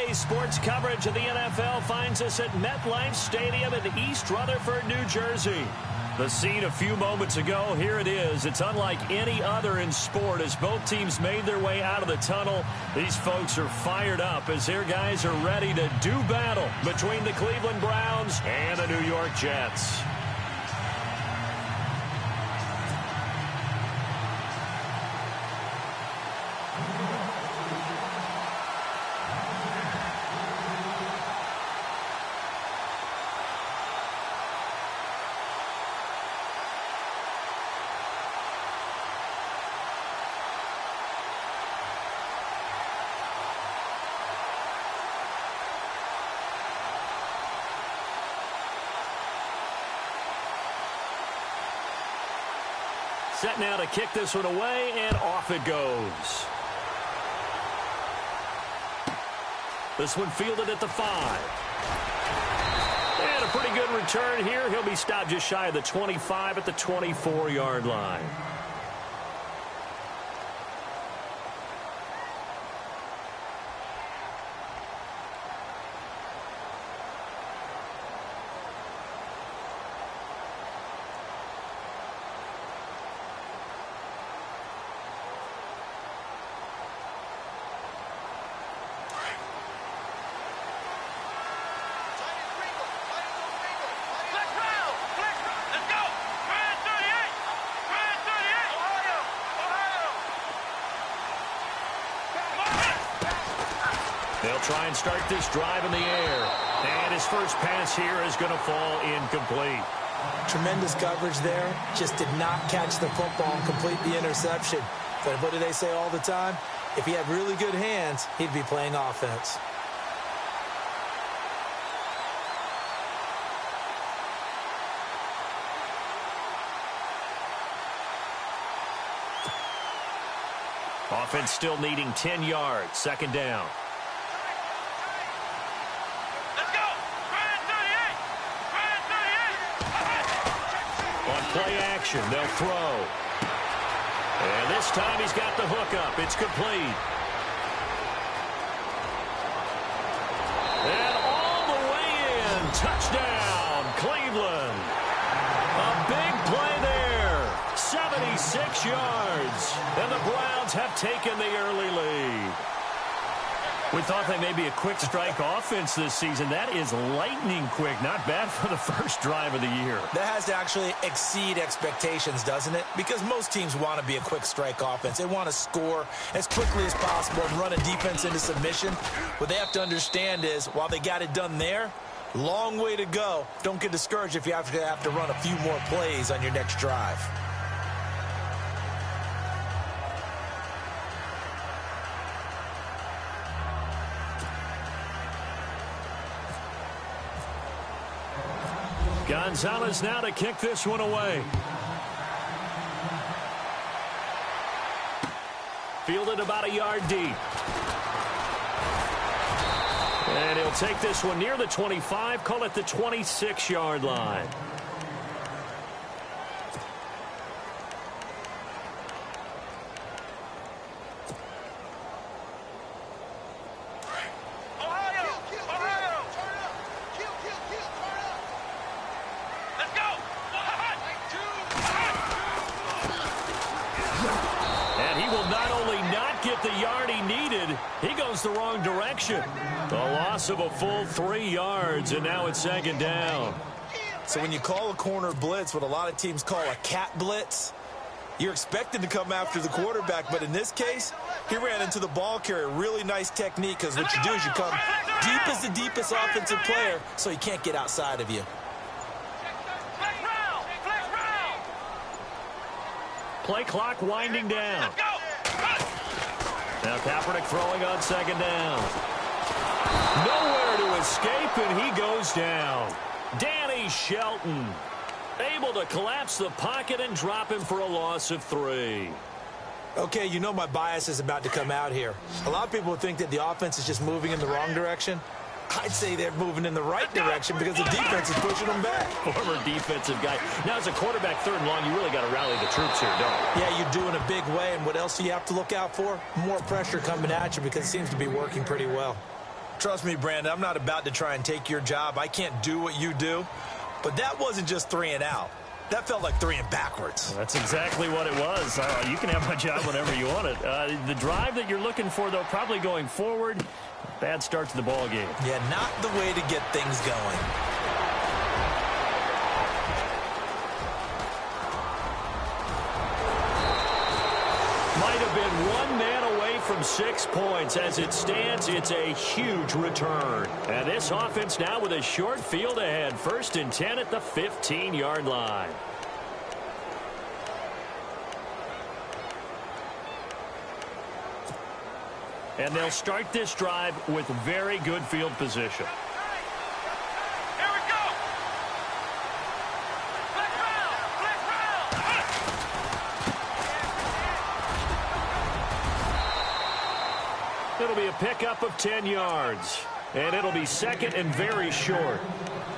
Today's sports coverage of the NFL finds us at MetLife Stadium in East Rutherford, New Jersey. The scene a few moments ago, here it is. It's unlike any other in sport as both teams made their way out of the tunnel. These folks are fired up as their guys are ready to do battle between the Cleveland Browns and the New York Jets. Set now to kick this one away, and off it goes. This one fielded at the 5. And a pretty good return here. He'll be stopped just shy of the 25 at the 24-yard line. They'll try and start this drive in the air. And his first pass here is going to fall incomplete. Tremendous coverage there. Just did not catch the football and complete the interception. But what do they say all the time? If he had really good hands, he'd be playing offense. Offense still needing 10 yards. Second down. Play action. They'll throw. And this time he's got the hook up. It's complete. And all the way in. Touchdown, Cleveland. A big play there. 76 yards. And the Browns have taken the early lead. We thought they may be a quick strike offense this season. That is lightning quick. Not bad for the first drive of the year. That has to actually exceed expectations, doesn't it? Because most teams want to be a quick strike offense. They want to score as quickly as possible and run a defense into submission. What they have to understand is, while they got it done there, long way to go. Don't get discouraged if you have to run a few more plays on your next drive. Gonzalez now to kick this one away. Fielded about a yard deep. And he'll take this one near the 25, call it the 26-yard line. The wrong direction. The loss of a full 3 yards, and now it's second down. So when you call a corner blitz, what a lot of teams call a cat blitz, you're expected to come after the quarterback, but in this case, he ran into the ball carrier. Really nice technique, because what you do is you come deep as the deepest offensive player, so he can't get outside of you. Play clock winding down. Now Kaepernick throwing on second down. Nowhere to escape, and he goes down. Danny Shelton able to collapse the pocket and drop him for a loss of 3. Okay, you know my bias is about to come out here. A lot of people think that the offense is just moving in the wrong direction. I'd say they're moving in the right direction because the defense is pushing them back. Former defensive guy. Now, as a quarterback, third and long, you really got to rally the troops here, don't you? Yeah, you do in a big way. And what else do you have to look out for? More pressure coming at you because it seems to be working pretty well. Trust me, Brandon, I'm not about to try and take your job. I can't do what you do. But that wasn't just 3 and out. That felt like 3 and backwards. That's exactly what it was. You can have my job whenever you want it. The drive that you're looking for, though, probably going forward. Bad start to the ball game. Yeah, not the way to get things going. Might have been one man away from 6 points. As it stands, it's a huge return. And this offense now with a short field ahead. 1st and 10 at the 15-yard line. And they'll start this drive with very good field position. Here we go. It'll be a pickup of 10 yards. And it'll be 2nd and very short.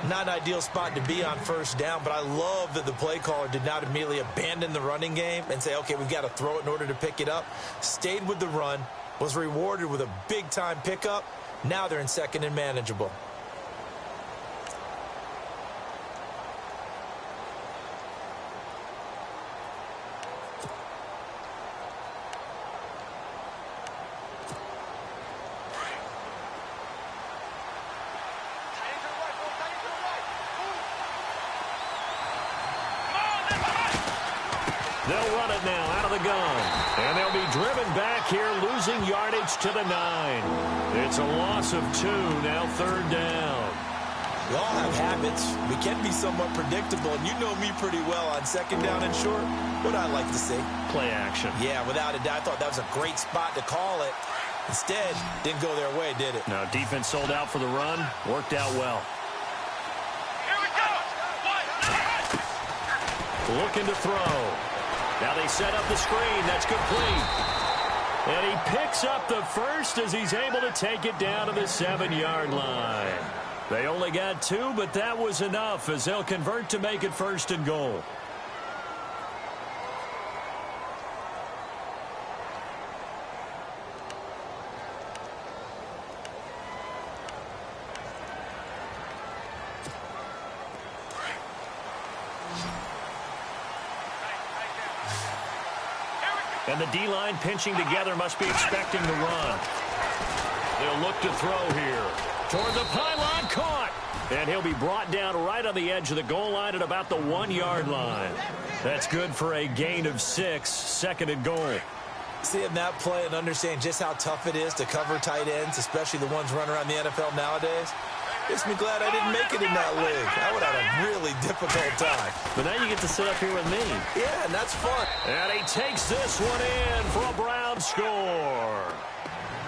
Not an ideal spot to be on 1st down, but I love that the play caller did not immediately abandon the running game and say, okay, we've got to throw it in order to pick it up. Stayed with the run, was rewarded with a big-time pickup. Now they're in 2nd and manageable. They'll run it now out of the gun. And they'll be driven back here, losing yardage to the 9. It's a loss of 2, now 3rd down. We all have habits. We can be somewhat predictable, and you know me pretty well on 2nd down and short. What I like to see. Play action. Yeah, without a doubt. I thought that was a great spot to call it. Instead, didn't go their way, did it? Now, defense sold out for the run. Worked out well. Here we go. Looking to throw. Now they set up the screen. That's complete. And he picks up the 1st as he's able to take it down to the 7-yard line. They only got 2, but that was enough as they'll convert to make it 1st and goal. And the D-line pinching together must be expecting the run. They'll look to throw here. Toward the pylon, caught. And he'll be brought down right on the edge of the goal line at about the 1-yard line. That's good for a gain of 6, 2nd and goal. Seeing that play and understand just how tough it is to cover tight ends, especially the ones running around the NFL nowadays, makes me glad I didn't make it in that league. I would have had a really difficult time. But now you get to sit up here with me. Yeah, and that's fun. And he takes this one in for a Brown score.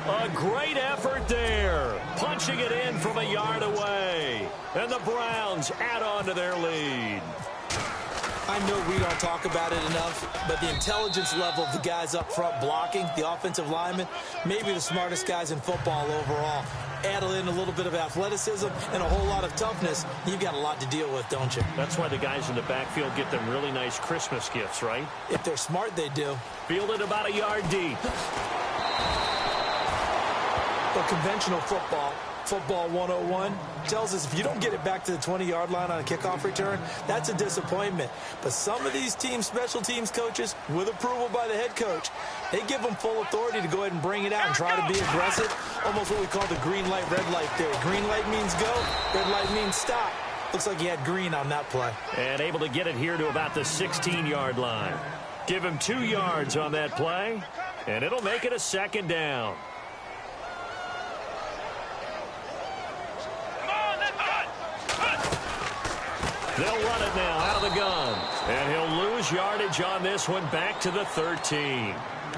A great effort there. Punching it in from a yard away. And the Browns add on to their lead. I know we don't talk about it enough, but the intelligence level of the guys up front blocking, the offensive linemen, maybe the smartest guys in football overall. Add in a little bit of athleticism and a whole lot of toughness, you've got a lot to deal with, don't you? That's why the guys in the backfield get them really nice Christmas gifts, right? If they're smart, they do. Fielded about a yard deep. But conventional football 101, tells us if you don't get it back to the 20-yard line on a kickoff return, that's a disappointment. But some of these teams, special teams coaches, with approval by the head coach, they give them full authority to go ahead and bring it out and try to be aggressive. Almost what we call the green light, red light theory. Green light means go, red light means stop. Looks like he had green on that play. And able to get it here to about the 16-yard line. Give him 2 yards on that play, and it'll make it a 2nd down. They'll run it now out of the gun. And he'll lose yardage on this one back to the 13.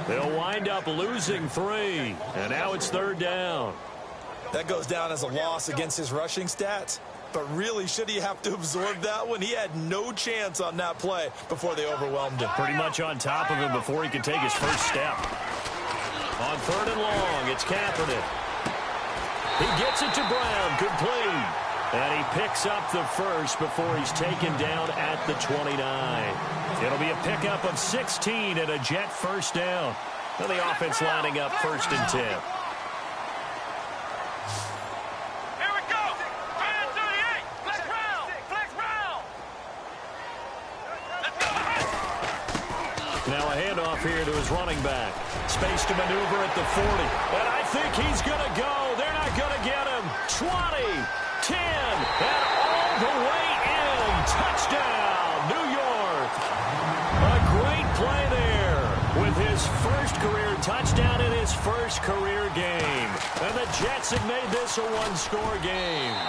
They'll wind up losing 3. And now it's 3rd down. That goes down as a loss against his rushing stats. But really, should he have to absorb that one? He had no chance on that play before they overwhelmed him. Pretty much on top of him before he could take his first step. On 3rd and long, it's Kaepernick. He gets it to Brown, complete. And he picks up the first before he's taken down at the 29. It'll be a pickup of 16 and a Jet first down. Now the offense lining up 1st and 10. Now a handoff here to his running back. Space to maneuver at the 40. And I think he's going to go. They're not going to get him. 20, 10, and all the way in. Touchdown, New York. A great play there with his first career touchdown in his first career game. And the Jets have made this a one-score game.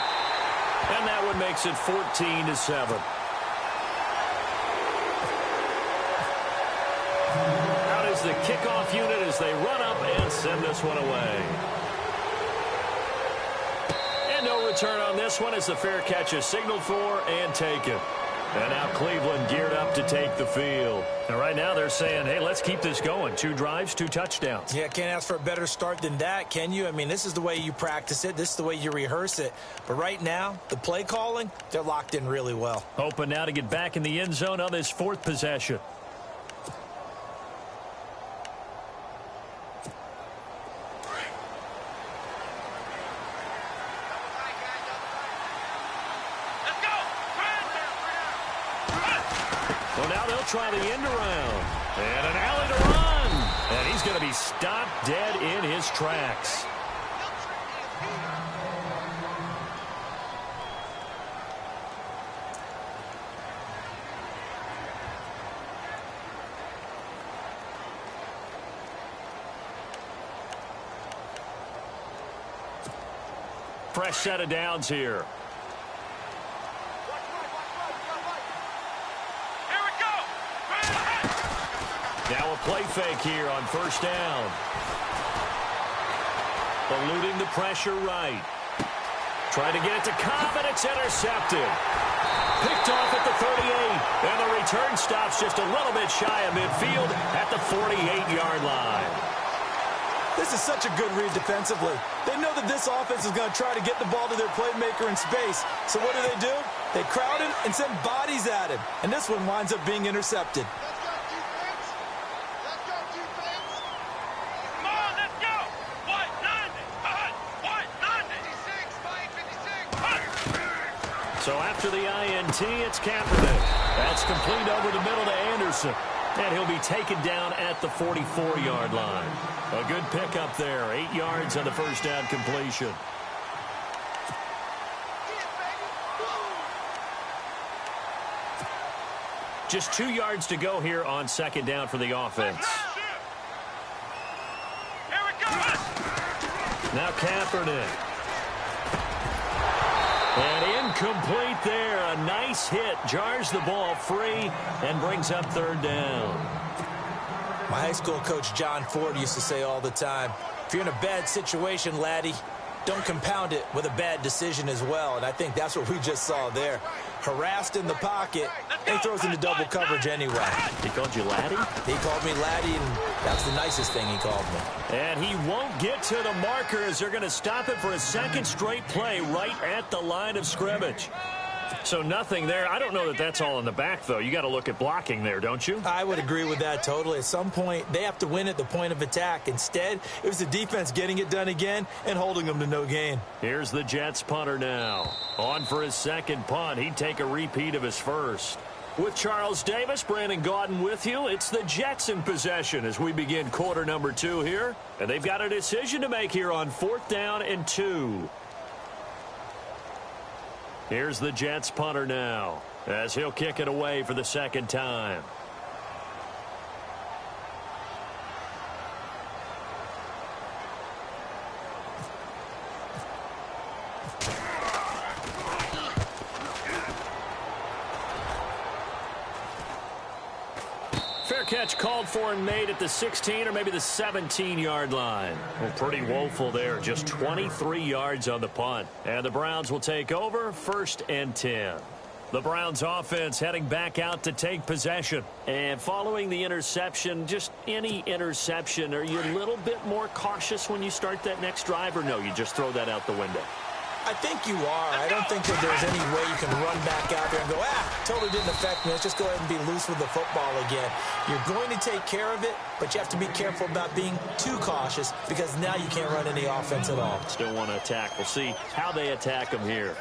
And that one makes it 14-7. Out is the kickoff unit as they run up and send this one away. And no return on this one as the fair catch is signaled for and taken. And now Cleveland geared up to take the field. And right now they're saying, hey, let's keep this going. 2 drives, 2 touchdowns. Yeah, can't ask for a better start than that, can you? I mean, this is the way you practice it. This is the way you rehearse it. But right now, the play calling, they're locked in really well. Hoping now to get back in the end zone on this 4th possession. Well, now they'll try the end around. And an alley to run. And he's going to be stopped dead in his tracks. Fresh set of downs here. Now a play fake here on first down. Eluding the pressure right. Trying to get it to Cobb, and it's intercepted. Picked off at the 38. And the return stops just a little bit shy of midfield at the 48-yard line. This is such a good read defensively. They know that this offense is going to try to get the ball to their playmaker in space. So what do? They crowd him and send bodies at him. And this one winds up being intercepted. So after the INT, it's Kaepernick. That's complete over the middle to Anderson. And he'll be taken down at the 44-yard line. A good pickup there. 8 yards on the first down completion. Just 2 yards to go here on second down for the offense. Now Kaepernick. And incomplete there. A nice hit. Jars the ball free and brings up third down. My high school coach John Ford used to say all the time, if you're in a bad situation, laddie, don't compound it with a bad decision as well. And I think that's what we just saw there. Harassed in the pocket, and he throws into double coverage anyway. He called you laddie? He called me laddie, and that's the nicest thing he called me. And he won't get to the marker as they're going to stop it for a second straight play right at the line of scrimmage. So nothing there. I don't know that that's all in the back, though. You got to look at blocking there, don't you? I would agree with that totally. At some point, they have to win at the point of attack. Instead, it was the defense getting it done again and holding them to no gain. Here's the Jets punter now. On for his second punt. He'd take a repeat of his first. With Charles Davis, Brandon Gaudin with you. It's the Jets in possession as we begin quarter number 2 here. And they've got a decision to make here on 4th down and 2. Here's the Jets punter now as he'll kick it away for the second time. Fair catch called for and made at the 16 or maybe the 17-yard line. Well, pretty woeful there. Just 23 yards on the punt. And the Browns will take over 1st and 10. The Browns offense heading back out to take possession. And following the interception, just any interception, are you a little bit more cautious when you start that next drive, or no, you just throw that out the window? I think you are. I don't think that there's any way you can run back out there and go, totally didn't affect me. Let's just go ahead and be loose with the football again. You're going to take care of it, but you have to be careful about being too cautious because now you can't run any offense at all. Still want to attack. We'll see how they attack them here.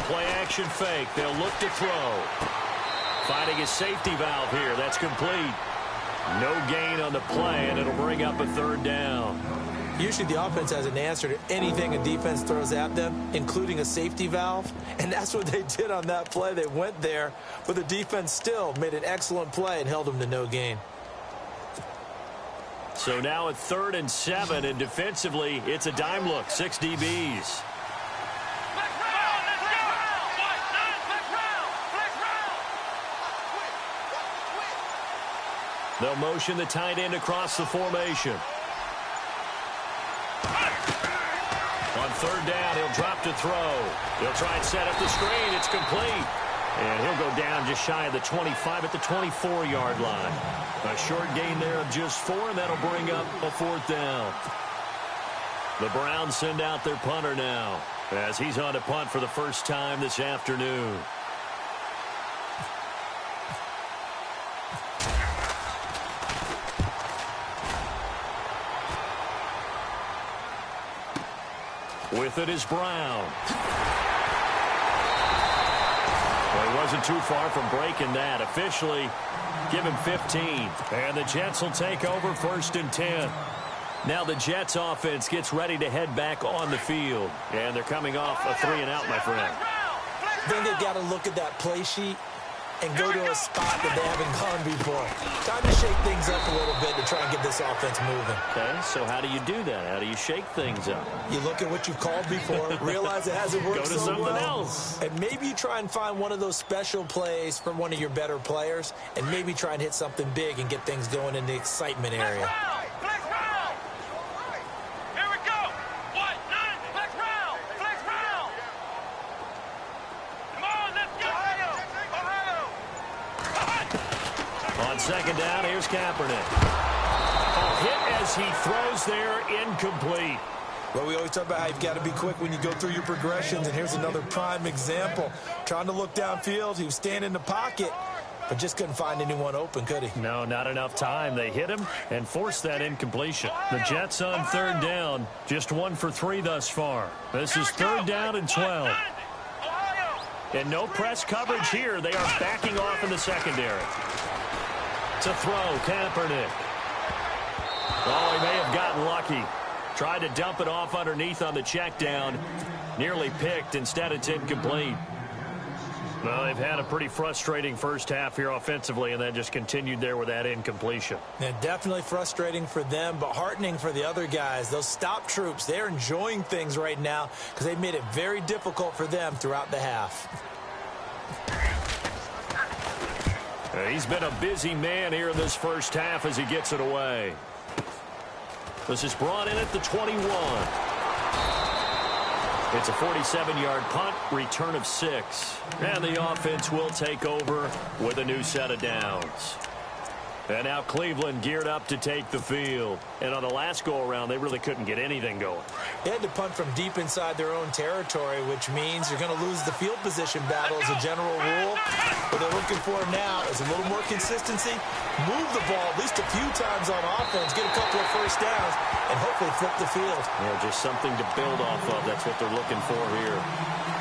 Play-action fake. They'll look to throw. Finding a safety valve here. That's complete. No gain on the play, and it'll bring up a third down. Usually the offense has an answer to anything a defense throws at them, including a safety valve. And that's what they did on that play. They went there, but the defense still made an excellent play and held them to no gain. So now at 3rd and 7, and defensively, it's a dime look. 6 DBs. They'll motion the tight end across the formation. On 3rd down, he'll drop to throw. He'll try and set up the screen. It's complete. And he'll go down just shy of the 25 at the 24-yard line. A short gain there of just 4, and that'll bring up a 4th down. The Browns send out their punter now as he's on to punt for the first time this afternoon. With it is Brown. Well, he wasn't too far from breaking that. Officially, give him 15. And the Jets will take over 1st and 10. Now the Jets offense gets ready to head back on the field. And they're coming off a 3-and-out, my friend. I think they've got to look at that play sheet and go to a spot that they haven't gone before. Time to shake things up a little bit to try and get this offense moving. Okay, so how do you do that? How do you shake things up? You look at what you've called before, realize it hasn't worked Go to so something well, else. and maybe you try and find one of those special plays from one of your better players, and maybe try and hit something big and get things going in the excitement area. On 2nd down, here's Kaepernick. A hit as he throws there, incomplete. Well, we always talk about how you've got to be quick when you go through your progressions, and here's another prime example. Trying to look downfield, he was standing in the pocket, but just couldn't find anyone open, could he? No, not enough time. They hit him and forced that incompletion. The Jets on 3rd down, just 1 for 3 thus far. This is 3rd down and 12. And no press coverage here. They are backing off in the secondary. To throw, Kaepernick. Oh, he may have gotten lucky. Tried to dump it off underneath on the check down. Nearly picked. Instead, it's incomplete. Well, they've had a pretty frustrating first half here offensively, and then just continued there with that incompletion. Yeah, definitely frustrating for them, but heartening for the other guys. Those stop troops, they're enjoying things right now because they've made it very difficult for them throughout the half. He's been a busy man here in this first half as he gets it away. This is brought in at the 21. It's a 47-yard punt, return of 6. And the offense will take over with a new set of downs. And now Cleveland geared up to take the field. And on the last go-around, they really couldn't get anything going. They had to punt from deep inside their own territory, which means you're going to lose the field position battle as a general rule. What they're looking for now is a little more consistency, move the ball at least a few times on offense, get a couple of first downs, and hopefully flip the field. Yeah, just something to build off of. That's what they're looking for here.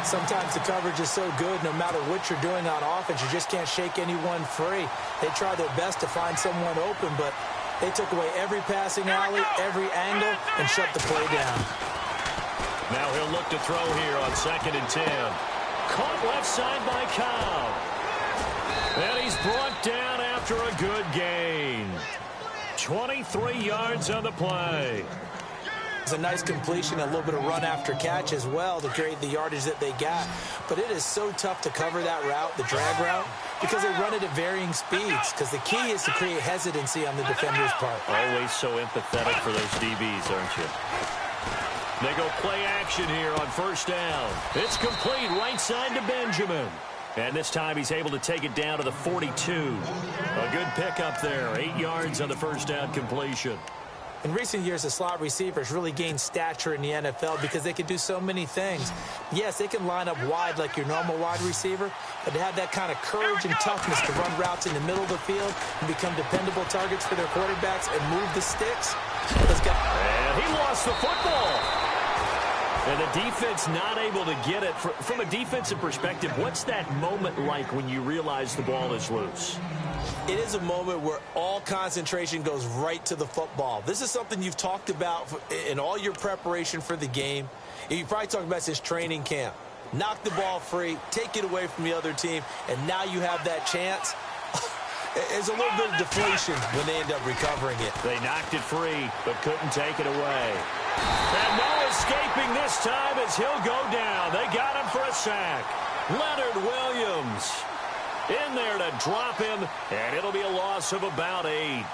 Sometimes the coverage is so good, no matter what you're doing on offense, you just can't shake anyone free. They try their best to find someone open, but they took away every passing alley, every angle, and shut the play down. Now he'll look to throw here on 2nd and 10. Caught left side by Cobb. And he's brought down after a good gain. 23 yards on the play. It's a nice completion, a little bit of run after catch as well to create the yardage that they got. But it is so tough to cover that route, the drag route, because they run it at varying speeds. Because the key is to create hesitancy on the defender's part. Always so empathetic for those DBs, aren't you? They go play action here on 1st down. It's complete right side to Benjamin. And this time he's able to take it down to the 42. A good pickup there. 8 yards on the 1st down completion. In recent years, the slot receivers really gained stature in the NFL because they can do so many things. Yes, they can line up wide like your normal wide receiver, but to have that kind of courage and toughness to run routes in the middle of the field and become dependable targets for their quarterbacks and move the sticks. And he lost the football. And the defense not able to get it. From a defensive perspective, what's that moment like when you realize the ball is loose? It is a moment where all concentration goes right to the football. This is something you've talked about in all your preparation for the game. You probably talked about this training camp. Knock the ball free, take it away from the other team, and now you have that chance. There's a little bit of deflation when they end up recovering it. They knocked it free, but couldn't take it away. And no escaping this time as he'll go down. They got him for a sack. Leonard Williams in there to drop him, and it'll be a loss of about 8.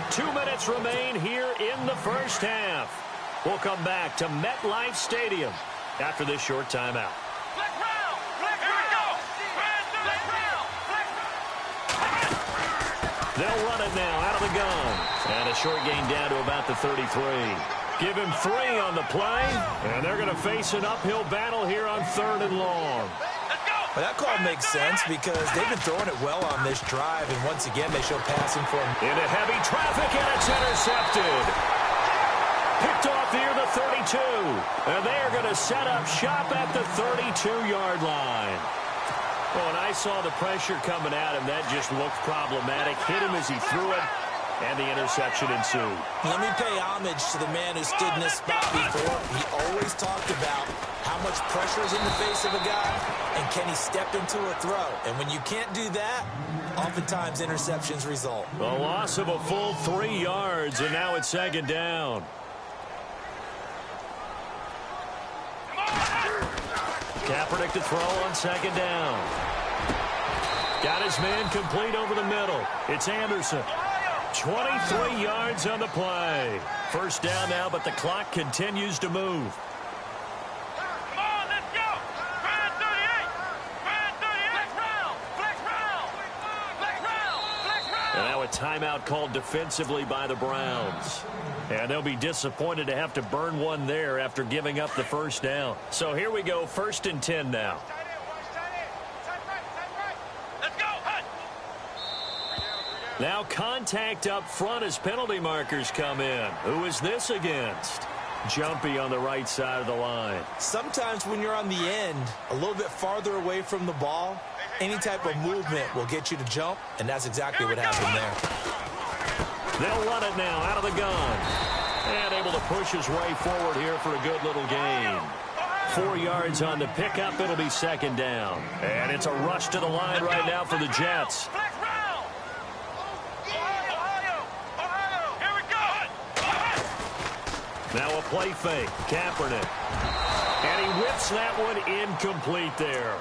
Two minutes remain here in the first half. We'll come back to MetLife Stadium after this short timeout. They'll run it now out of the gun. And a short gain down to about the 33. Give him 3 on the play, and they're going to face an uphill battle here on 3rd and long. Well, that call makes sense because they've been throwing it well on this drive, and once again, they show passing for him. Into heavy traffic, and it's intercepted. Picked off near the 32, and they are going to set up shop at the 32-yard line. Oh, and I saw the pressure coming at him. That just looked problematic. Hit him as he threw it, and the interception ensued. Let me pay homage to the man who stood in this spot before. He always talked about how much pressure is in the face of a guy, and can he step into a throw? And when you can't do that, oftentimes interceptions result. A loss of a full 3 yards, and now it's 2nd down. Kaepernick to throw on 2nd down. Got his man complete over the middle. It's Anderson. 23 yards on the play. First down now, but the clock continues to move. Come on, let's go. Flag 38. Flag 38. Flex round. Flex round. And now a timeout called defensively by the Browns. And they'll be disappointed to have to burn one there after giving up the first down. So here we go, 1st and 10 now. Let's go. Hunt. Now contact up front as penalty markers come in. Who is this against? Jumpy on the right side of the line. Sometimes when you're on the end, a little bit farther away from the ball, any type of movement will get you to jump, and that's exactly what happened there. They'll run it now out of the gun. And able to push his way forward here for a good little gain. 4 yards on the pickup. It'll be 2nd down. And it's a rush to the line right now for the Jets. Flex round. Ohio. Here we go. Now a play fake. Kaepernick. And he whips that one incomplete there.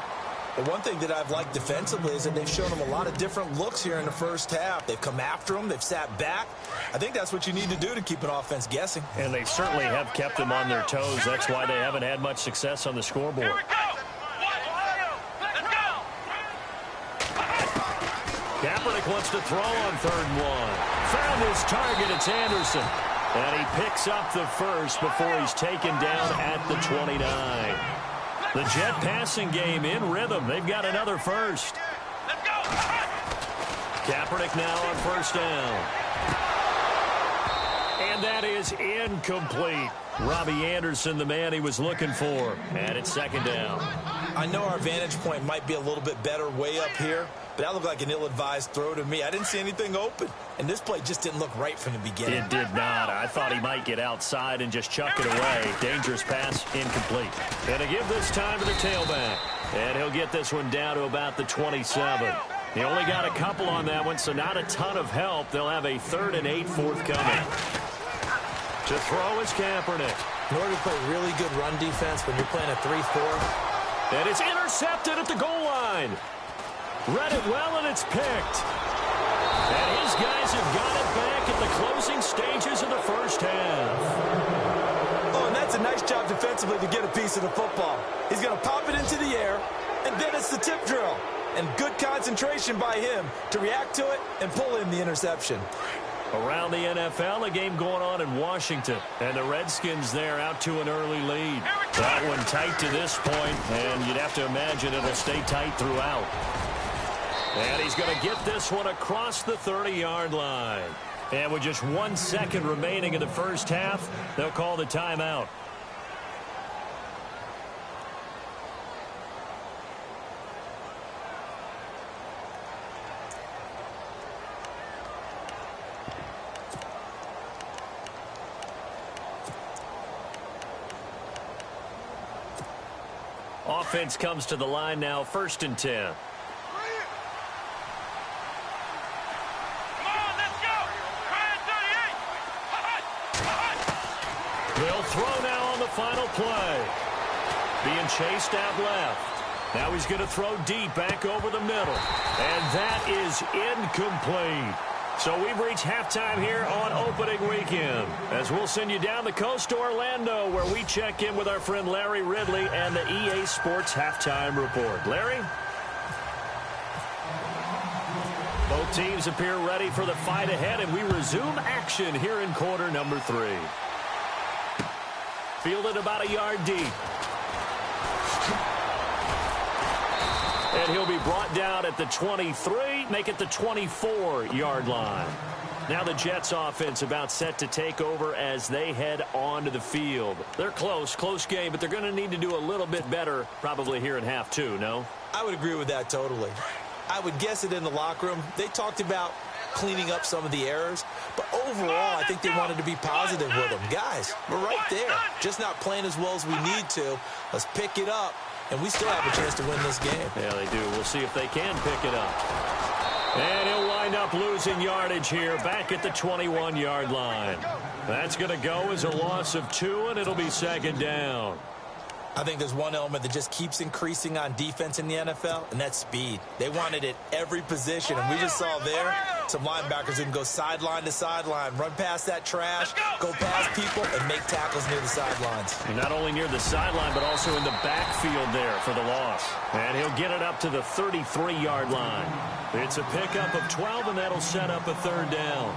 But one thing that I've liked defensively is that they've shown him a lot of different looks here in the first half. They've come after him. They've sat back. I think that's what you need to do to keep an offense guessing. And they certainly have kept them on their toes. That's why they haven't had much success on the scoreboard. Here we go. Ohio. Let's go. Kaepernick wants to throw on 3rd and 1. Found his target. It's Anderson. And he picks up the first before he's taken down at the 29. The Jet passing game in rhythm. They've got another first. Let's go. Kaepernick now on 1st down. And that is incomplete. Robbie Anderson, the man he was looking for. And it's 2nd down. I know our vantage point might be a little bit better way up here, but that looked like an ill-advised throw to me. I didn't see anything open, and this play just didn't look right from the beginning. It did not. I thought he might get outside and just chuck it away. Dangerous pass, incomplete. And to give this time to the tailback. And he'll get this one down to about the 27. He only got a couple on that one, so not a ton of help. They'll have a 3rd and 8 forthcoming. To throw is Kaepernick. In order to play really good run defense when you're playing a 3-4, and it's intercepted at the goal line. Read it well, and it's picked. And his guys have got it back at the closing stages of the first half. Oh, and that's a nice job defensively to get a piece of the football. He's going to pop it into the air, and then it's the tip drill. And good concentration by him to react to it and pull in the interception. Around the NFL, a game going on in Washington. And the Redskins there out to an early lead. That one tight to this point, and you'd have to imagine it'll stay tight throughout. And he's going to get this one across the 30-yard line. And with just 1 second remaining in the first half, they'll call the timeout. Offense comes to the line now, 1st and 10. Come on, let's go. Try it, 38. They'll throw now on the final play. Being chased out left. Now he's going to throw deep back over the middle. And that is incomplete. So we've reached halftime here on opening weekend, as we'll send you down the coast to Orlando, where we check in with our friend Larry Ridley and the EA Sports Halftime Report. Larry? Both teams appear ready for the fight ahead, and we resume action here in quarter number 3. Fielded about a yard deep. And he'll be brought down at the 23, make it the 24-yard line. Now the Jets offense about set to take over as they head onto the field. They're close game, but they're going to need to do a little bit better probably here in half 2, no? I would agree with that totally. I would guess it in the locker room. They talked about cleaning up some of the errors, but overall I think they wanted to be positive with them. Guys, we're right there, just not playing as well as we need to. Let's pick it up, and we still have a chance to win this game. Yeah, they do. We'll see if they can pick it up. And he'll wind up losing yardage here back at the 21-yard line. That's going to go as a loss of 2, and it'll be 2nd down. I think there's one element that just keeps increasing on defense in the NFL, and that's speed. They want it at every position, and we just saw there some linebackers who can go sideline to sideline, run past that trash, go past people, and make tackles near the sidelines. Not only near the sideline, but also in the backfield there for the loss. And he'll get it up to the 33-yard line. It's a pickup of 12, and that'll set up a 3rd down.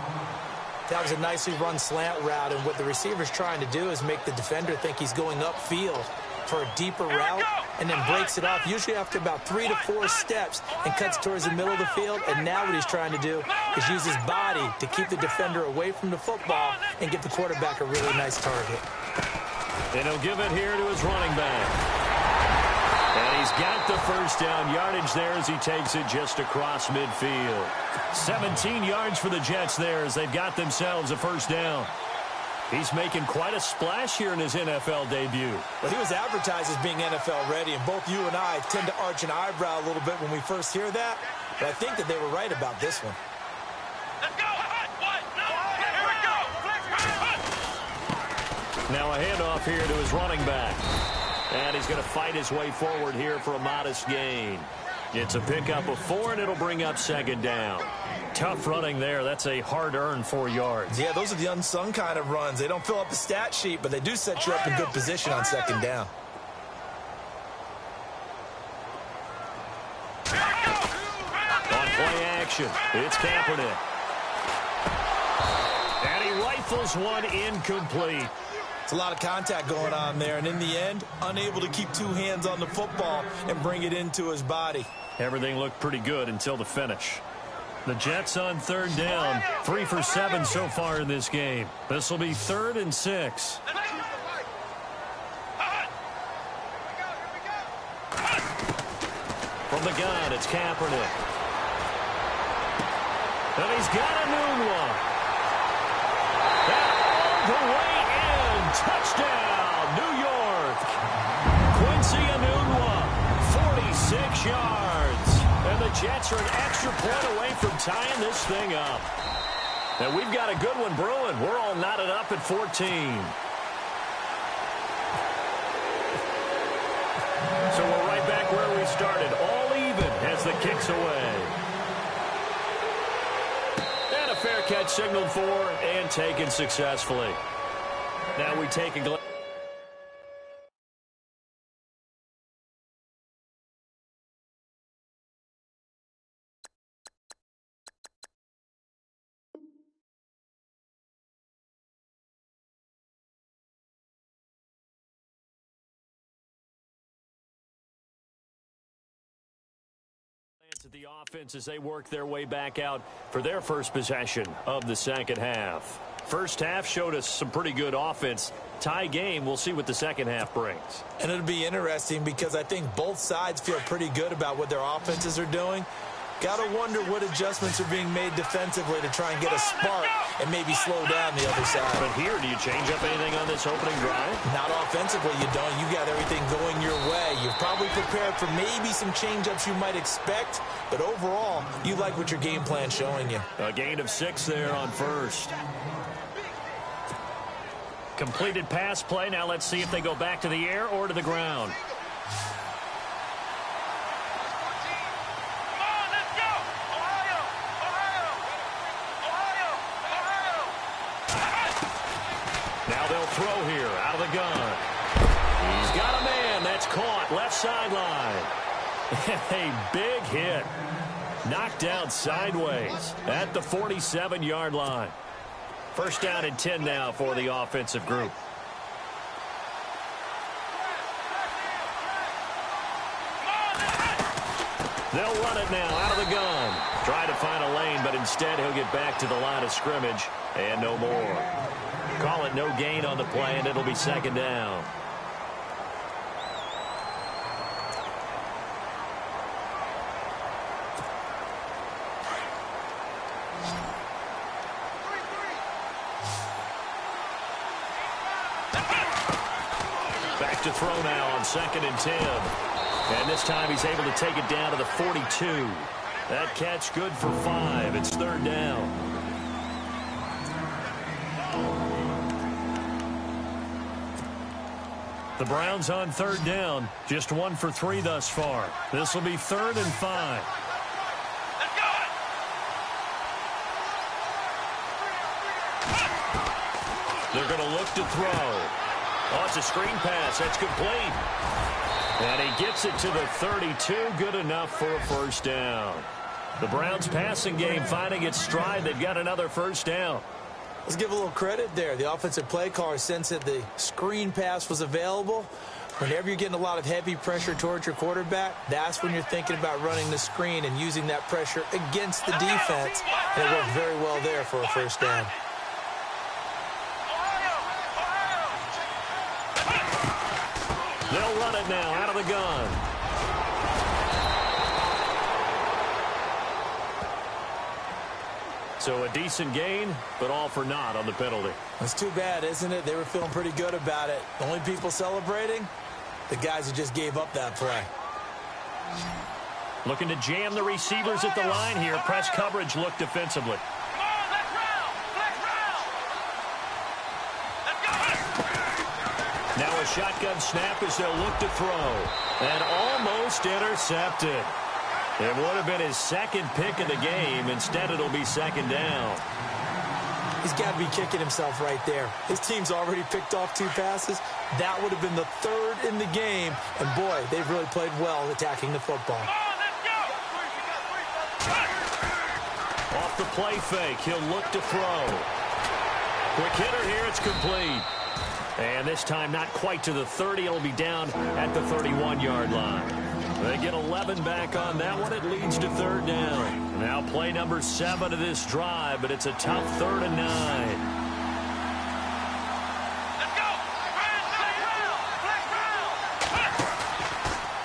That was a nicely run slant route, and what the receiver's trying to do is make the defender think he's going upfield for a deeper route, and then breaks it off, usually after about 3 to 4 steps, and cuts towards the middle of the field. And now what he's trying to do is use his body to keep the defender away from the football and give the quarterback a really nice target. And he'll give it here to his running back. And he's got the 1st down yardage there as he takes it just across midfield. 17 yards for the Jets there as they've got themselves a 1st down. He's making quite a splash here in his NFL debut. Well, he was advertised as being NFL ready, and both you and I tend to arch an eyebrow a little bit when we first hear that. But I think that they were right about this one. Let's go. Here we go. Now a handoff here to his running back. And he's going to fight his way forward here for a modest gain. It's a pickup of 4, and it'll bring up 2nd down. Tough running there. That's a hard-earned 4 yards. Yeah, those are the unsung kind of runs. They don't fill up the stat sheet, but they do set you up in good position on 2nd down. On play action, it's Kaepernick. And he rifles one incomplete. It's a lot of contact going on there, and in the end, unable to keep 2 hands on the football and bring it into his body. Everything looked pretty good until the finish. The Jets on 3rd down, 3 for 7 so far in this game. This will be 3rd and 6. From the gun, it's Kaepernick. And he's got a new one. And all the way in. Touchdown, New York. Quincy Enunwa, 46 yards. And the Jets are an extra point away from tying this thing up. And we've got a good one brewing. We're all knotted up at 14. So we're right back where we started, all even as the kick's away. And a fair catch signaled for and taken successfully. Now we take a glance. The offense as they work their way back out for their first possession of the second half. First half showed us some pretty good offense. Tie game, we'll see what the second half brings. And it'll be interesting because I think both sides feel pretty good about what their offenses are doing. Got to wonder what adjustments are being made defensively to try and get a spark and maybe slow down the other side. But here, do you change up anything on this opening drive? Not offensively, you don't. You got everything going your way. You're probably prepared for maybe some change-ups you might expect, but overall, you like what your game plan's showing you. A gain of 6 there on first. Completed pass play. Now let's see if they go back to the air or to the ground. Now they'll throw here out of the gun. He's got a man. That's caught. Left sideline. A big hit. Knocked down sideways at the 47-yard line. First down and 10 now for the offensive group. They'll run it now out of the gun. Try to find a lane, but instead he'll get back to the line of scrimmage and no more. Call it no gain on the play, and it'll be second down. Back to throw now on 2nd and 10. And this time he's able to take it down to the 42. That catch good for 5. It's third down. The Browns on third down. Just 1 for 3 thus far. This will be 3rd and 5. They're going to look to throw. Oh, it's a screen pass. That's complete. And he gets it to the 32. Good enough for a first down. The Browns passing game finding its stride. They've got another first down. Let's give a little credit there. The offensive play caller sensed that the screen pass was available. Whenever you're getting a lot of heavy pressure towards your quarterback, that's when you're thinking about running the screen and using that pressure against the defense. And it worked very well there for a first down. They'll run it now out of the gun. So a decent gain, but all for naught on the penalty. It's too bad, isn't it? They were feeling pretty good about it. The only people celebrating, the guys who just gave up that play. Looking to jam the receivers at the line here. Press coverage look defensively. Now a shotgun snap as they'll look to throw. And almost intercepted. It would have been his second pick of the game. Instead, it'll be second down. He's got to be kicking himself right there. His team's already picked off 2 passes. That would have been the 3rd in the game. And, boy, they've really played well attacking the football. Off the play fake, he'll look to throw. Quick hitter here, it's complete. And this time not quite to the 30. It'll be down at the 31-yard line. They get 11 back on that one. It leads to third down. Now play number 7 of this drive, but it's a tough 3rd and 9.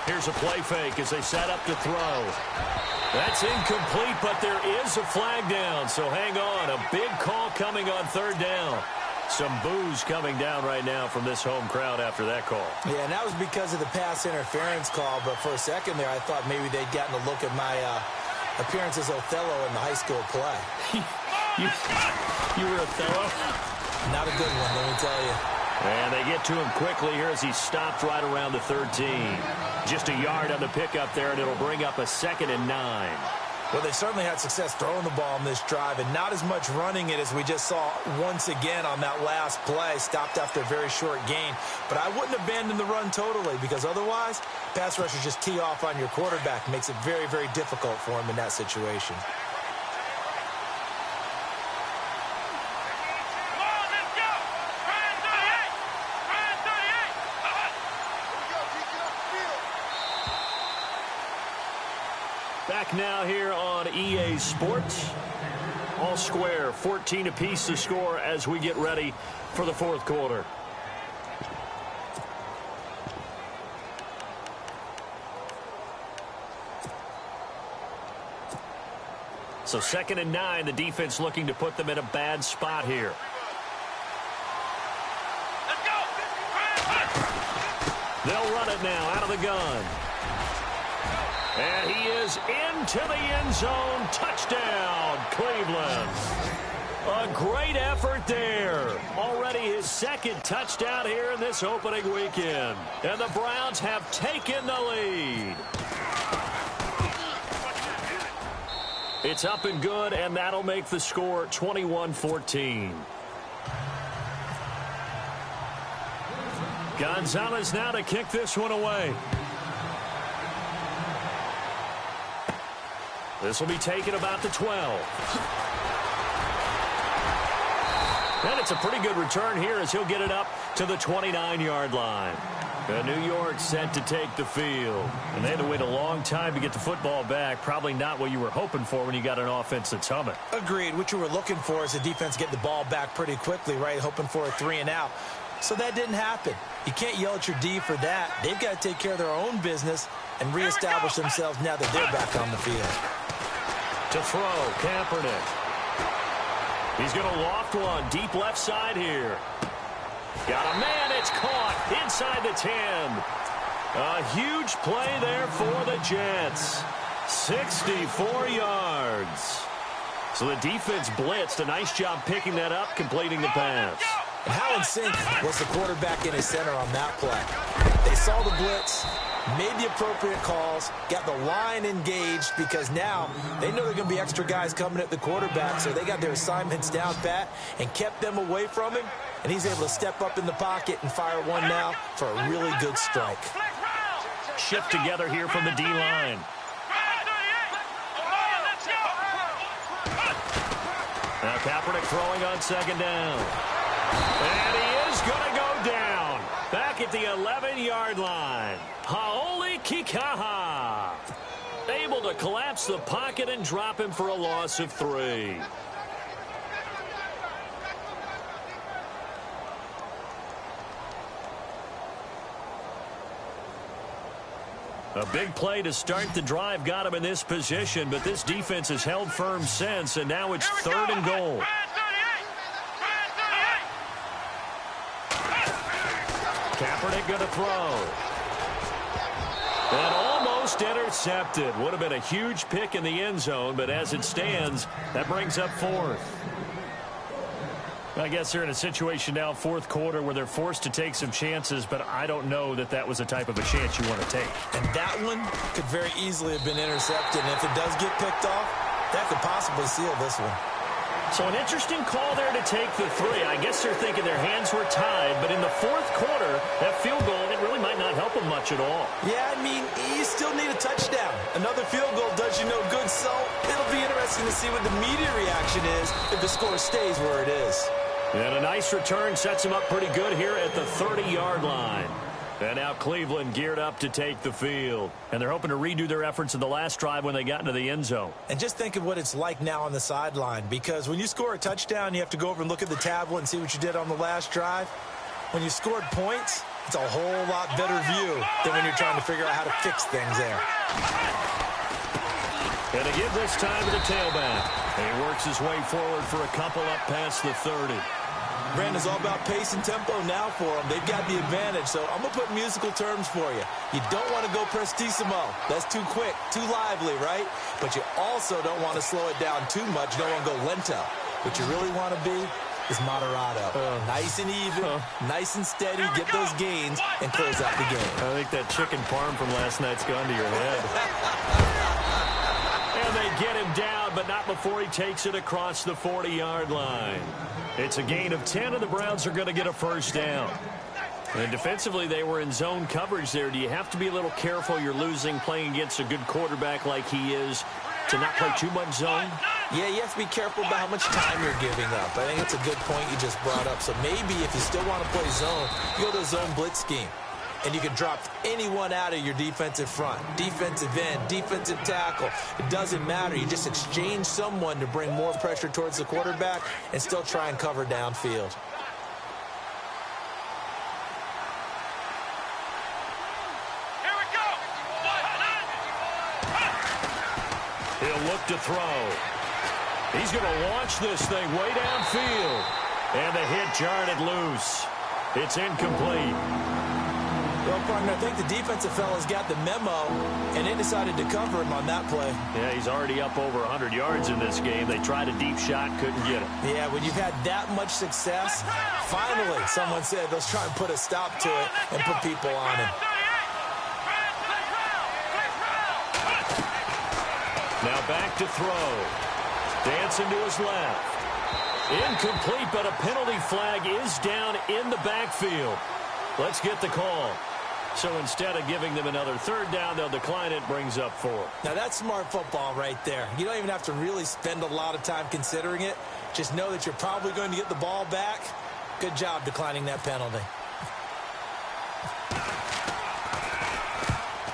Here's a play fake as they set up to throw. That's incomplete, but there is a flag down, so hang on. A big call coming on 3rd down. Some boos coming down right now from this home crowd after that call. Yeah, and that was because of the pass interference call, but for a second there I thought maybe they'd gotten a look at my appearance as Othello in the high school play. you were Othello? Not a good one, let me tell you. And they get to him quickly here as he stopped right around the 13. Just a yard on the pickup there, and it'll bring up a 2nd and 9. Well, they certainly had success throwing the ball in this drive, and not as much running it as we just saw once again on that last play. Stopped after a very short gain. But I wouldn't abandon the run totally, because otherwise, pass rushers just tee off on your quarterback. Makes it very, very difficult for him in that situation. Back now here on EA Sports. All square, 14 apiece to score as we get ready for the fourth quarter. So 2nd and 9, the defense looking to put them in a bad spot here. Let's go. They'll run it now out of the gun. And he is into the end zone. Touchdown, Cleveland. A great effort there. Already his 2nd touchdown here in this opening weekend. And the Browns have taken the lead. It's up and good, and that'll make the score 21-14. Gonzalez now to kick this one away. This will be taken about the 12. And it's a pretty good return here as he'll get it up to the 29-yard line. And New York set to take the field. And they had to wait a long time to get the football back. Probably not what you were hoping for when you got an offense that's humming. Agreed. What you were looking for is the defense get the ball back pretty quickly, right? Hoping for a 3 and out. So that didn't happen. You can't yell at your D for that. They've got to take care of their own business and reestablish themselves now that they're back on the field. To throw, Kaepernick. He's going to loft one deep left side here. Got a man, it's caught inside the 10. A huge play there for the Jets. 64 yards. So the defense blitzed. A nice job picking that up, completing the pass. And how in sync was the quarterback in his center on that play? They saw the blitz, made the appropriate calls, got the line engaged because now they know there are going to be extra guys coming at the quarterback, so they got their assignments down pat and kept them away from him, and he's able to step up in the pocket and fire one now for a really good strike. Shift together here from the D-line. Now Kaepernick throwing on 2nd down. And he is going to go down. Back at the 11-yard line. Hau'oli Kikaha. Able to collapse the pocket and drop him for a loss of 3. A big play to start the drive got him in this position, but this defense has held firm since, and now it's 3rd and goal. Kaepernick going to throw. And almost intercepted. Would have been a huge pick in the end zone, but as it stands, that brings up 4th. I guess they're in a situation now, 4th quarter, where they're forced to take some chances, but I don't know that that was the type of a chance you want to take. And that one could very easily have been intercepted, and if it does get picked off, that could possibly seal this one. So an interesting call there to take the 3. I guess they're thinking their hands were tied, but in the 4th quarter, that field goal, it really might not help them much at all. Yeah, I mean, you still need a touchdown. Another field goal does you no good, so it'll be interesting to see what the media reaction is if the score stays where it is. And a nice return sets him up pretty good here at the 30-yard line. And now Cleveland geared up to take the field. And they're hoping to redo their efforts in the last drive when they got into the end zone. And just think of what it's like now on the sideline, because when you score a touchdown, you have to go over and look at the tablet and see what you did on the last drive. When you scored points, it's a whole lot better view than when you're trying to figure out how to fix things there. And to give this time to the tailback. And he works his way forward for a couple up past the 30. Brandon's all about pace and tempo now for them. They've got the advantage, so I'm going to put musical terms for you. You don't want to go prestissimo. That's too quick, too lively, right? But you also don't want to slow it down too much. You don't want to go lento. What you really want to be is moderato. Nice and even, nice and steady, get those gains, and close out the game. I think that chicken parm from last night's gone to your head. And they get him down, but not before he takes it across the 40-yard line. It's a gain of 10, and the Browns are going to get a first down. And defensively, they were in zone coverage there. Do you have to be a little careful? You're losing playing against a good quarterback like he is to not play too much zone? Yeah, you have to be careful about how much time you're giving up. I think it's a good point you just brought up. So maybe if you still want to play zone, you go to a zone blitz scheme. and you can drop anyone out of your defensive front. Defensive end, defensive tackle. It doesn't matter. You just exchange someone to bring more pressure towards the quarterback and still try and cover downfield. Here we go. He'll look to throw. He's going to launch this thing way downfield. And the hit jarred it loose. It's incomplete. Well, partner, I think the defensive fellas got the memo, and they decided to cover him on that play. Yeah, he's already up over 100 yards in this game. They tried a deep shot, couldn't get it. Yeah, when you've had that much success, finally someone said, let's try and put a stop to it and put people on him. Now back to throw. Dancing to his left. Incomplete, but a penalty flag is down in the backfield. Let's get the call. So instead of giving them another third down, they'll decline it, brings up 4. Now that's smart football right there. You don't even have to really spend a lot of time considering it. Just know that you're probably going to get the ball back. Good job declining that penalty.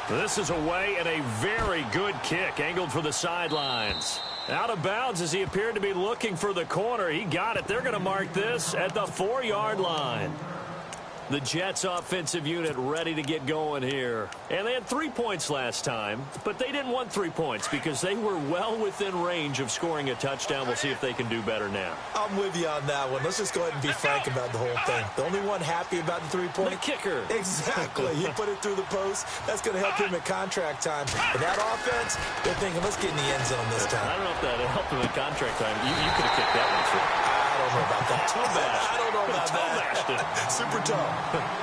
This is away and a very good kick angled for the sidelines. Out of bounds as he appeared to be looking for the corner. He got it. They're going to mark this at the 4-yard line. The Jets offensive unit ready to get going here. And they had 3 points last time, but they didn't want 3 points because they were well within range of scoring a touchdown. We'll see if they can do better now. I'm with you on that one. Let's just go ahead and be frank about the whole thing. The only one happy about the 3-point? The kicker. Exactly. He put it through the post. That's going to help him at contract time. But that offense, they're thinking, let's get in the end zone this time. I don't know if that helped him at contract time. You could have kicked that one, too. I don't know about that. Toe-bashed. I don't know about Toe-bashed that. it. Super tough.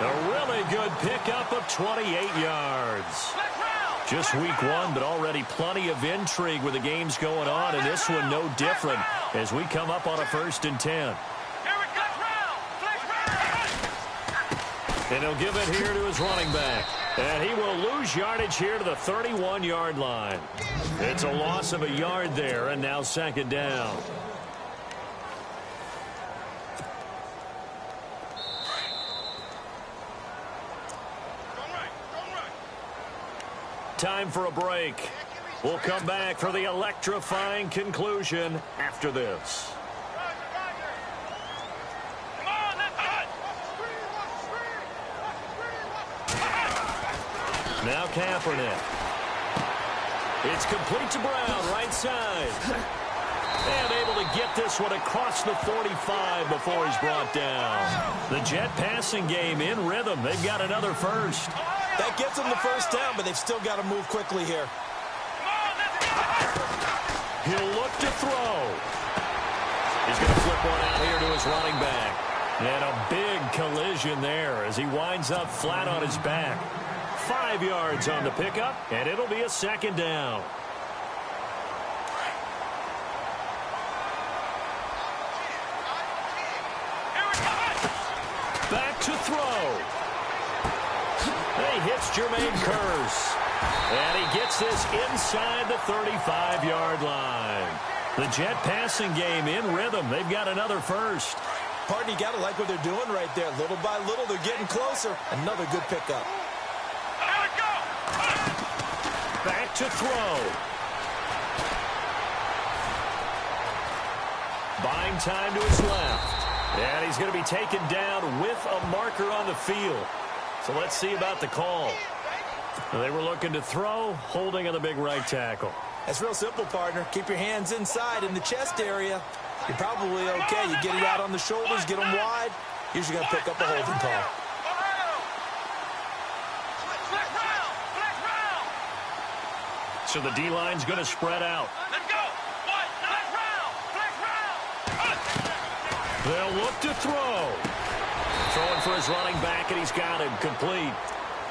A really good pickup of 28 yards. Just week 1, but already plenty of intrigue with the games going on, and this one no different as we come up on a 1st and 10. And he'll give it here to his running back. And he will lose yardage here to the 31-yard line. It's a loss of a yard there, and now 2nd down. Time for a break. We'll come back for the electrifying conclusion after this. Now Kaepernick. It's complete to Brown, right side. And able to get this one across the 45 before he's brought down. The Jet passing game in rhythm. They've got another first. That gets them the 1st down, but they've still got to move quickly here. He'll look to throw. He's going to flip one out here to his running back. And a big collision there as he winds up flat on his back. 5 yards on the pickup, and it'll be a 2nd down. Back to throw. He hits Jermaine Kearse. And he gets this inside the 35-yard line. The Jet passing game in rhythm. They've got another first. Partner, you got to like what they're doing right there. Little by little, they're getting closer. Another good pickup. Back to throw. Buying time to his left. And he's going to be taken down with a marker on the field. So let's see about the call. They were looking to throw, holding on the big right tackle. That's real simple, partner. Keep your hands inside in the chest area. You're probably okay. You get it out on the shoulders, get them wide. Usually going to pick up a holding call. So the D-line's going to spread out. Let's go. They'll look to throw. Throwing for his running back, and he's got him complete.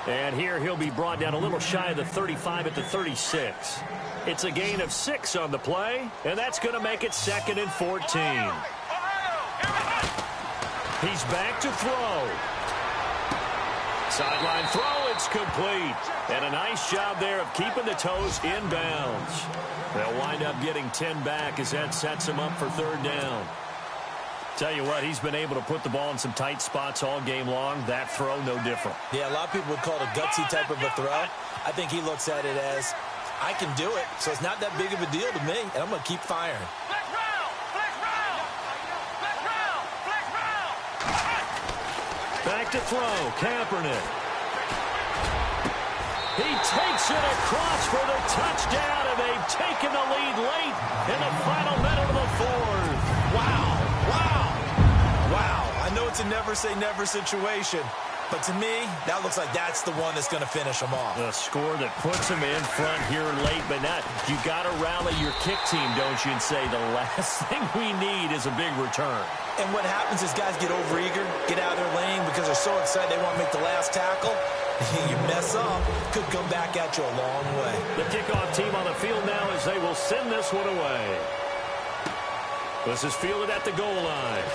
And here he'll be brought down a little shy of the 35 at the 36. It's a gain of 6 on the play, and that's going to make it 2nd and 14. He's back to throw. Sideline throw, it's complete. And a nice job there of keeping the toes in bounds. They'll wind up getting 10 back as that sets them up for 3rd down. Tell you what, he's been able to put the ball in some tight spots all game long. That throw, no different. Yeah, a lot of people would call it a gutsy type of a throw. I think he looks at it as, I can do it, so it's not that big of a deal to me, and I'm going to keep firing. Flex round! Flex round! Flex round! Flex round! Back to throw, Kaepernick. He takes it across for the touchdown, and they've taken the lead late in the final minute of the fourth. Wow. I know it's a never-say-never situation, but to me, that looks like that's the one that's going to finish them off. The score that puts them in front here late, but not. You got to rally your kick team, don't you, and say the last thing we need is a big return. And what happens is guys get overeager, get out of their lane because they're so excited they want to make the last tackle. You mess up, could come back at you a long way. The kickoff team on the field now as they will send this one away. This is fielded at the goal line.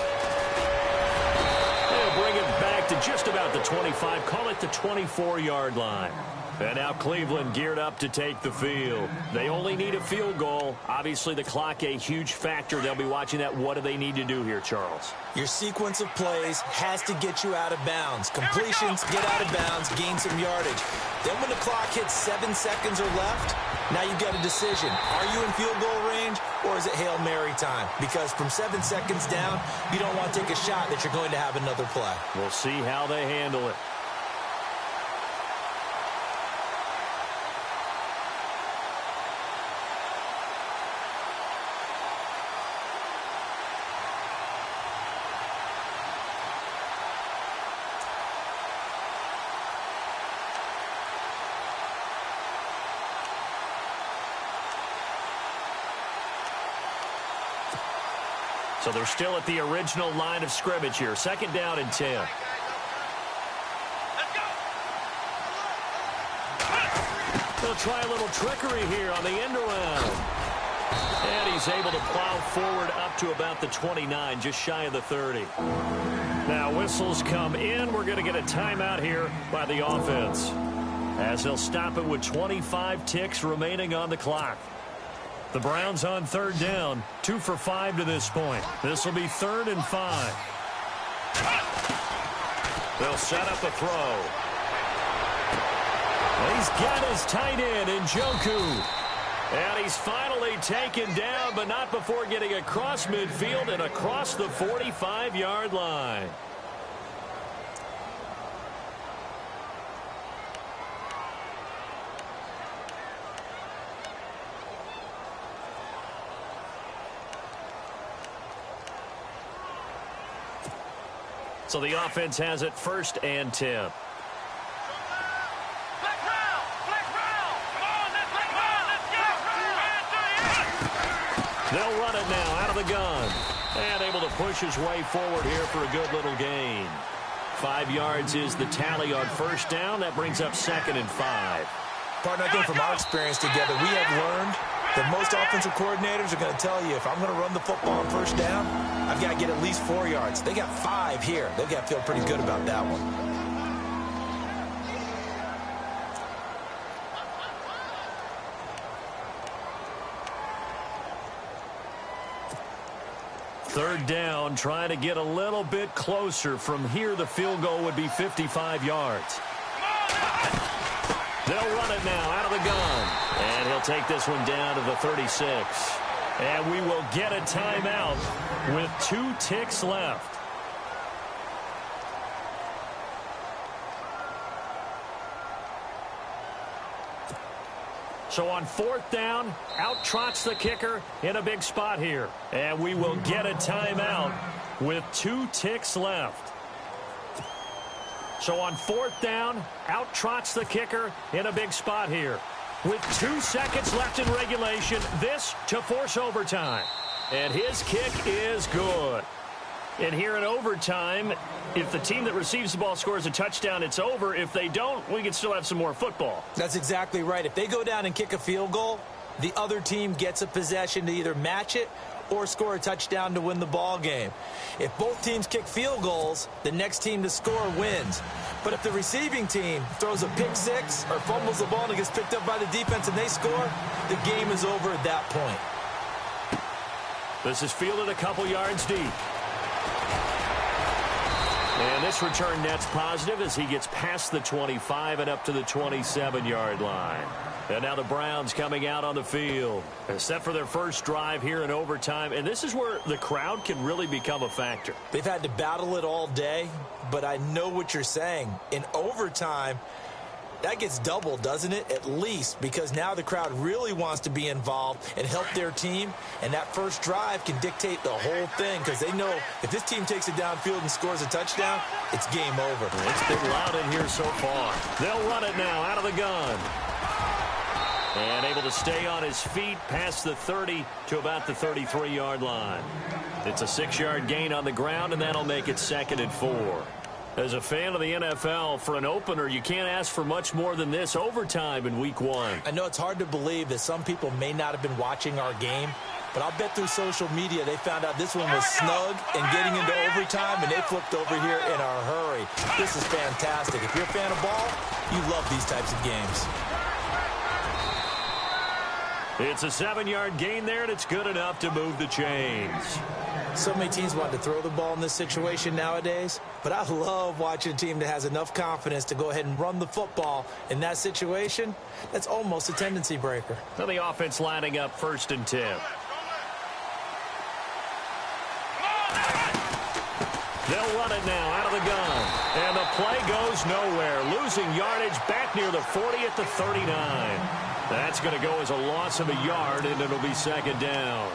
They'll bring it back to just about the 25, call it the 24-yard line. And now Cleveland geared up to take the field. They only need a field goal. Obviously, the clock a huge factor. They'll be watching that. What do they need to do here, Charles? Your sequence of plays has to get you out of bounds. Completions, get out of bounds, gain some yardage. Then when the clock hits 7 seconds or left, now you've got a decision. Are you in field goal range or is it Hail Mary time? Because from 7 seconds down, you don't want to take a shot that you're going to have another play. We'll see how they handle it. So they're still at the original line of scrimmage here. 2nd down and 10. Let's go! They'll try a little trickery here on the end around. And he's able to plow forward up to about the 29, just shy of the 30. Now whistles come in. We're going to get a timeout here by the offense, as they'll stop it with 25 ticks remaining on the clock. The Browns on 3rd down, 2 for 5 to this point. This will be 3rd and 5. They'll set up a throw. He's got his tight end in Njoku. And he's finally taken down, but not before getting across midfield and across the 45-yard line. So the offense has it 1st and 10. Flex round! Flex round! Come on, let's flex round! Let's go! They'll run it now out of the gun. And able to push his way forward here for a good little gain. 5 yards is the tally on 1st down. That brings up 2nd and 5. Partner, I think from our experience together, we have learned that most offensive coordinators are going to tell you, if I'm going to run the football on 1st down, I've got to get at least 4 yards. They got 5 here. They've got to feel pretty good about that one. Third down, trying to get a little bit closer. From here, the field goal would be 55 yards. They'll run it now out of the gun. And he'll take this one down to the 36. And we will get a timeout with 2 ticks left. So on 4th down, out trots the kicker in a big spot here. And we will get a timeout with 2 ticks left. So on 4th down, out trots the kicker in a big spot here. With 2 seconds left in regulation, this to force overtime. And his kick is good. And here in overtime, if the team that receives the ball scores a touchdown, it's over. If they don't, we can still have some more football. That's exactly right. If they go down and kick a field goal, the other team gets a possession to either match it or score a touchdown to win the ball game. If both teams kick field goals, the next team to score wins. But if the receiving team throws a pick six or fumbles the ball and it gets picked up by the defense and they score, the game is over at that point. This is fielded a couple yards deep. And this return net's positive as he gets past the 25 and up to the 27-yard line. And now the Browns coming out on the field. Set for their first drive here in overtime. And this is where the crowd can really become a factor. They've had to battle it all day, but I know what you're saying. In overtime, that gets doubled, doesn't it? At least, because now the crowd really wants to be involved and help their team. And that first drive can dictate the whole thing because they know if this team takes it downfield and scores a touchdown, it's game over. It's been loud in here so far. They'll run it now out of the gun. And able to stay on his feet past the 30 to about the 33-yard line. It's a 6-yard gain on the ground, and that'll make it 2nd and 4. As a fan of the NFL, for an opener, you can't ask for much more than this overtime in Week 1. I know it's hard to believe that some people may not have been watching our game, but I'll bet through social media they found out this one was snug and getting into overtime, and they flipped over here in a hurry. This is fantastic. If you're a fan of ball, you love these types of games. It's a 7-yard gain there, and it's good enough to move the chains. So many teams want to throw the ball in this situation nowadays, but I love watching a team that has enough confidence to go ahead and run the football in that situation. That's almost a tendency breaker. So the offense lining up 1st and 10. They'll run it now out of the gun. And the play goes nowhere. Losing yardage back near the 40 at the 39. That's going to go as a loss of a yard, and it'll be 2nd down.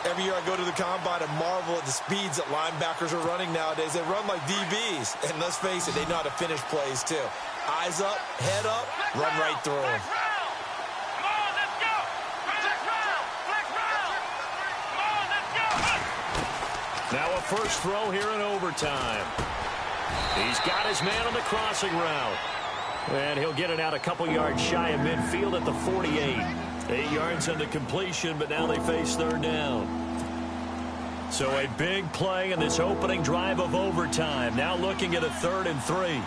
Every year I go to the combine and marvel at the speeds that linebackers are running nowadays. They run like DBs. And let's face it, they know how to finish plays too. Eyes up, head up, run right through them. Now a first throw here in overtime. He's got his man on the crossing route. And he'll get it out a couple yards shy of midfield at the 48. 8 yards on the completion, but now they face 3rd down. So a big play in this opening drive of overtime. Now looking at a 3rd and 3.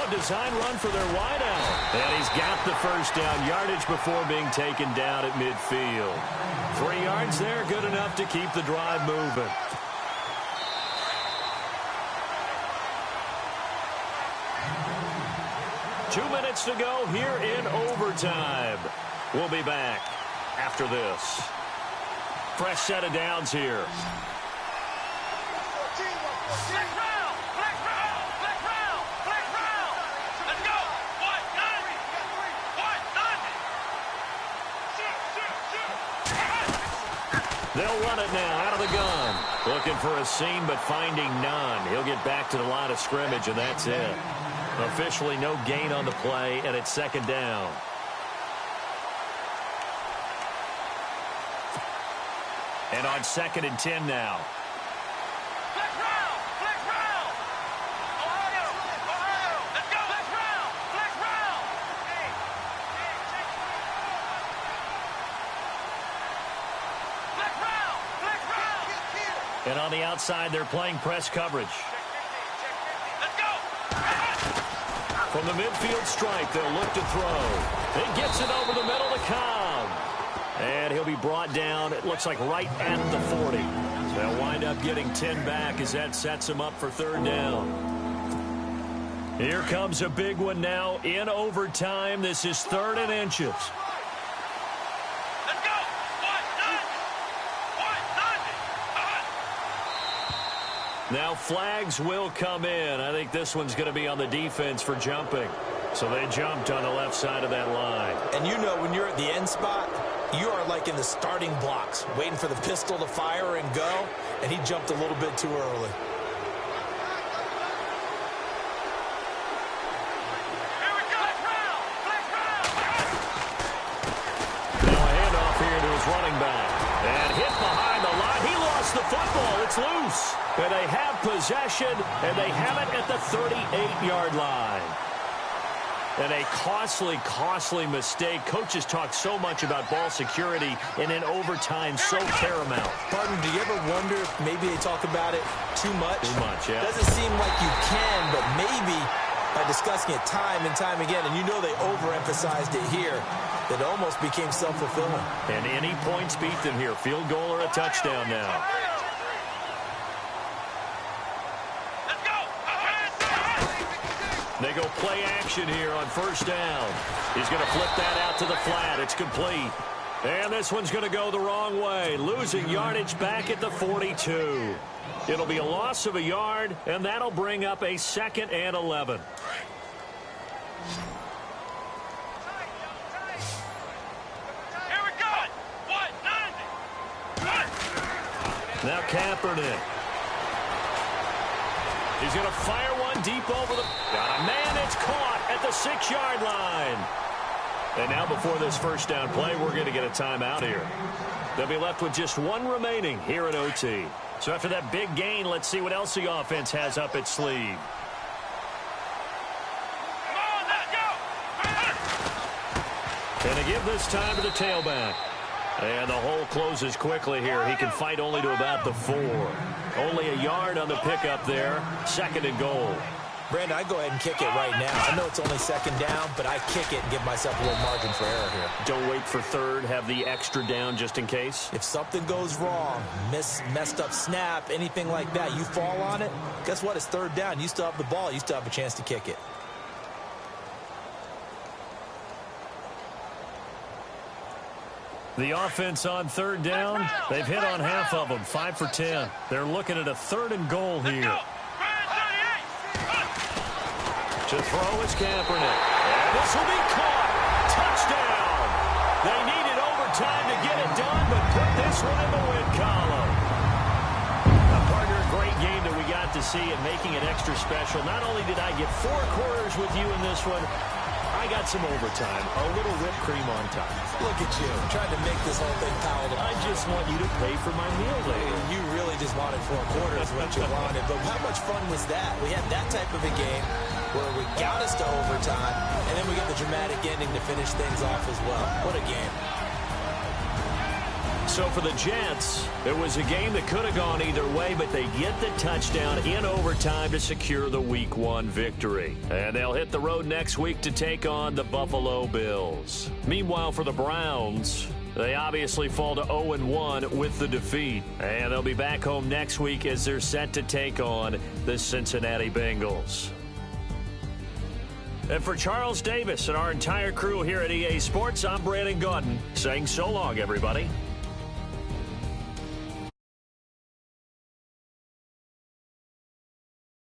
Design run for their wideout. And he's got the first down yardage before being taken down at midfield. 3 yards there, good enough to keep the drive moving. Two minutes to go here in overtime. We'll be back after this. Fresh set of downs here. They'll run it now out of the gun. Looking for a seam, but finding none. He'll get back to the line of scrimmage, and that's it. Officially no gain on the play, and it's 2nd down. And on 2nd and 10 now. And on the outside, they're playing press coverage. From the midfield stripe, they'll look to throw. It gets it over the middle to Cobb. And he'll be brought down, it looks like right at the 40. So they'll wind up getting 10 back as that sets him up for 3rd down. Here comes a big one now in overtime. This is 3rd and inches. Now flags will come in. I think this one's going to be on the defense for jumping. So they jumped on the left side of that line. And you know when you're at the end spot, you are like in the starting blocks, waiting for the pistol to fire and go, and he jumped a little bit too early. Now a handoff here to his running back. And hit behind the line. He lost the football. It's loose. And they have possession, and they have it at the 38-yard line. And a costly, costly mistake. Coaches talk so much about ball security, and in overtime, so paramount. Pardon, do you ever wonder if maybe they talk about it too much? Too much, yeah. Doesn't seem like you can, but maybe by discussing it time and time again, and you know they overemphasized it here, that almost became self-fulfilling. And any points beat them here. Field goal or a touchdown now. Let's go. They go play action here on first down. He's going to flip that out to the flat. It's complete. And this one's going to go the wrong way. Losing yardage back at the 42. It'll be a loss of a yard, and that'll bring up a 2nd and 11. Here we go. What? 90. Now Kaepernick. He's going to fire one deep over the... Got a man that's caught at the 6-yard line. And now before this first down play, we're going to get a timeout here. They'll be left with just one remaining here at OT. So after that big gain, let's see what else the offense has up its sleeve. Come on, let's go. And they give this time to the tailback. And the hole closes quickly here. He can fight only to about the 4. Only a yard on the pickup there. 2nd and goal. Brandon, I go ahead and kick it right now. I know it's only 2nd down, but I kick it and give myself a little margin for error here. Don't wait for 3rd. Have the extra down just in case. If something goes wrong, messed up snap, anything like that, you fall on it, guess what? It's 3rd down. You still have the ball. You still have a chance to kick it. The offense on 3rd down, they've hit on half of them, 5 for 10. They're looking at a 3rd and goal here. To throw is Kaepernick. And this will be caught. Touchdown. They needed overtime to get it done, but put this one in the win column. A partner, great game that we got to see and making it extra special. Not only did I get 4 quarters with you in this one, I got some overtime, a little whipped cream on top. Look at you, trying to make this whole thing palatable. I just want you to pay for my meal later. You really just wanted 4 quarters, what you wanted. But how much fun was that? We had that type of a game where we got us to overtime, and then we got the dramatic ending to finish things off as well. What a game. So for the Jets, it was a game that could have gone either way, but they get the touchdown in overtime to secure the Week 1 victory. And they'll hit the road next week to take on the Buffalo Bills. Meanwhile, for the Browns, they obviously fall to 0-1 with the defeat. And they'll be back home next week as they're set to take on the Cincinnati Bengals. And for Charles Davis and our entire crew here at EA Sports, I'm Brandon Gaudin saying so long, everybody.